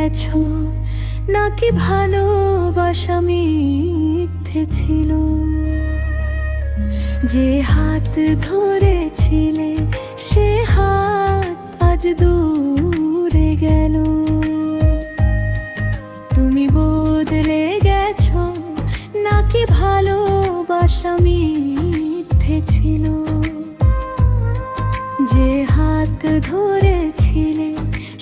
গেছো, নাকি ভালোবাসা মিথ্যে ছিল? যে হাত ধরেছিলে সে হাত আজ দূরে গেল। তুমি বদলে গেছো, নাকি ভালোবাসা মিথ্যে ছিল? যে হাত ধরেছিলে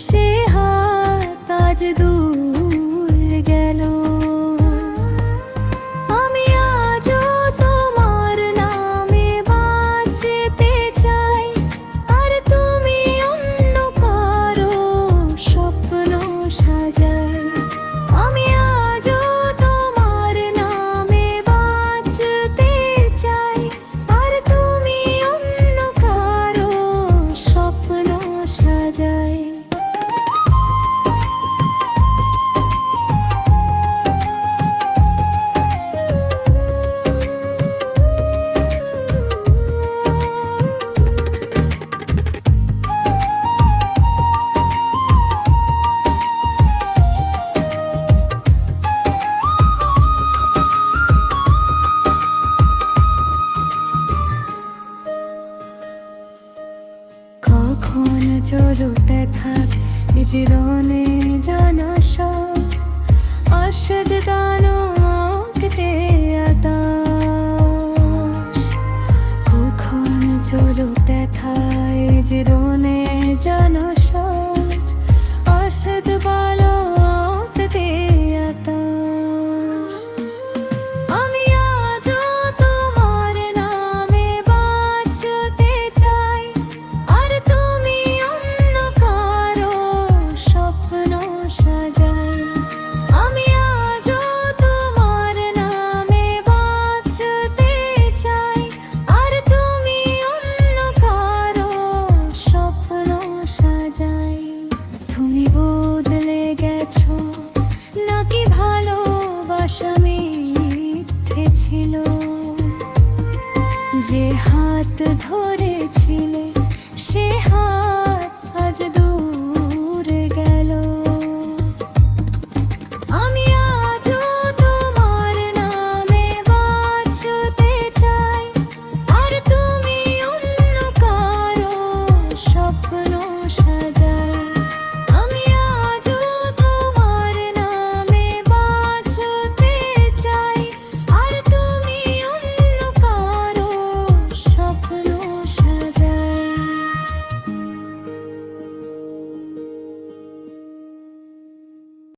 সে হাত আজ দূরে গেল। আমি আজও তোমার নামে বাঁচতে চাই, আর তুমি অন্য কারো স্বপ্ন সাজাই। আমি আজও তোমার নামে বাঁচতে চাই, আর তুমি অন্য কারো স্বপ্ন সাজাই। কখন চলো দেখাক জীবনে জানা সব অসদ দানো কে আতাশ। কখন চলো দেখায় জীবনে জানা সব অসদ বালো কে আতাশ। আমি আজও তোমার নামে বাঁচতে চাই, আর তুমি অন্য কারো স্বপ্ন সাজাই। আমি আজও তোমার নামে বাঁচতে চাই, আর তুমি অন্য কারো স্বপ্ন সাজাই। তুমি বদলে গেছো, নাকি ভালোবাসা মিথ্যে ছিল? যে হাত